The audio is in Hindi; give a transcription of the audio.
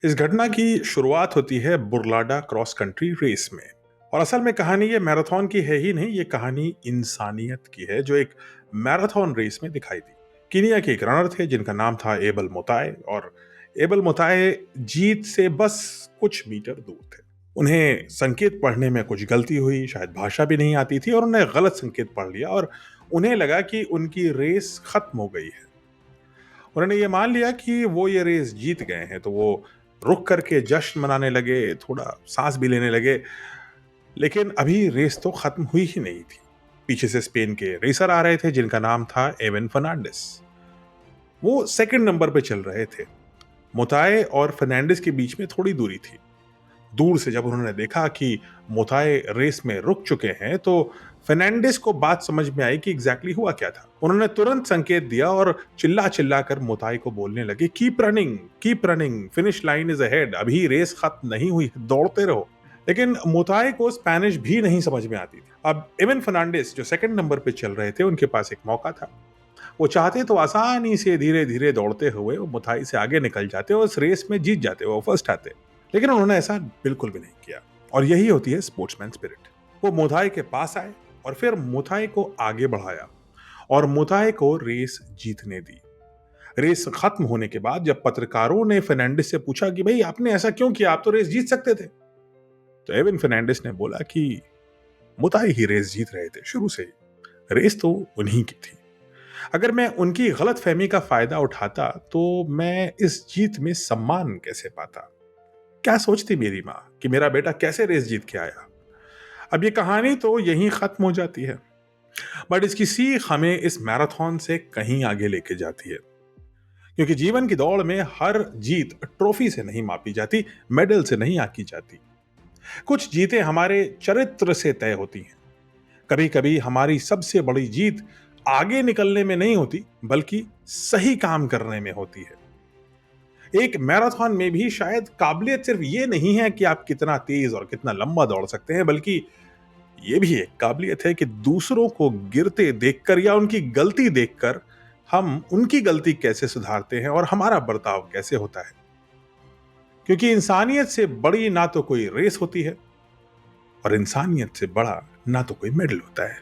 इस घटना की शुरुआत होती है बुरलाडा क्रॉस कंट्री रेस में। और असल में कहानी ये मैराथन की है ही नहीं, ये कहानी इंसानियत की है जो एक मैराथन रेस में दिखाई दी। कीनिया के एक रनर थे जिनका नाम था एबल मोताए, और एबल मोताए जीत से बस कुछ मीटर दूर थे। उन्हें संकेत पढ़ने में कुछ गलती हुई, शायद भाषा भी नहीं आती थी, और उन्हें गलत संकेत पढ़ लिया और उन्हें लगा कि उनकी रेस खत्म हो गई है। उन्होंने ये मान लिया कि वो ये रेस जीत गए हैं, तो वो रुक करके जश्न मनाने लगे, थोड़ा सांस भी लेने लगे। लेकिन अभी रेस तो खत्म हुई ही नहीं थी। पीछे से स्पेन के रेसर आ रहे थे जिनका नाम था एवन फर्नांडिस। वो सेकंड नंबर पे चल रहे थे। मोताए और फर्नांडिस के बीच में थोड़ी दूरी थी। दूर से जब उन्होंने देखा कि मोताए रेस में रुक चुके हैं, तो फर्नांडिस को बात समझ में आई कि एग्जैक्टली हुआ क्या था। उन्होंने तुरंत संकेत दिया और चिल्ला चिल्ला कर मोताए को बोलने लगे, keep running, finish line is ahead, अभी रेस खत्म नहीं हुई, दौड़ते रहो। लेकिन मोताए को स्पेनिश भी नहीं समझ में आती थी। अब एवन फर्नांडिस जो सेकंड नंबर पे चल रहे थे, उनके पास एक मौका था। वो चाहते तो आसानी से धीरे धीरे दौड़ते हुए वो मोताई से आगे निकल जाते और उस रेस में जीत जाते, वो फर्स्ट आते। लेकिन उन्होंने ऐसा बिल्कुल भी नहीं किया। और यही होती है स्पोर्ट्समैन स्पिरिट। वो मोथाई के पास आए और फिर मोथाई को आगे बढ़ाया और मोथाई को रेस जीतने दी। रेस खत्म होने के बाद जब पत्रकारों ने फर्नांडिस से पूछा कि भाई आपने ऐसा क्यों किया, आप तो रेस जीत सकते थे, तो एविन फर्नांडिस ने बोला कि मोथाई ही रेस जीत रहे थे शुरू से ही, रेस तो उन्हीं की थी। अगर मैं उनकी गलत फहमी का फायदा उठाता तो मैं इस जीत में सम्मान कैसे पाता। क्या सोचती मेरी माँ कि मेरा बेटा कैसे रेस जीत के आया। अब ये कहानी तो यहीं खत्म हो जाती है, बट इसकी सीख हमें इस मैराथन से कहीं आगे लेके जाती है। क्योंकि जीवन की दौड़ में हर जीत ट्रॉफी से नहीं मापी जाती, मेडल से नहीं आकी जाती। कुछ जीतें हमारे चरित्र से तय होती हैं। कभी कभी हमारी सबसे बड़ी जीत आगे निकलने में नहीं होती, बल्कि सही काम करने में होती है। एक मैराथन में भी शायद काबिलियत सिर्फ ये नहीं है कि आप कितना तेज और कितना लंबा दौड़ सकते हैं, बल्कि ये भी एक काबिलियत है कि दूसरों को गिरते देखकर या उनकी गलती देखकर हम उनकी गलती कैसे सुधारते हैं और हमारा बर्ताव कैसे होता है। क्योंकि इंसानियत से बड़ी ना तो कोई रेस होती है, और इंसानियत से बड़ा ना तो कोई मेडल होता है।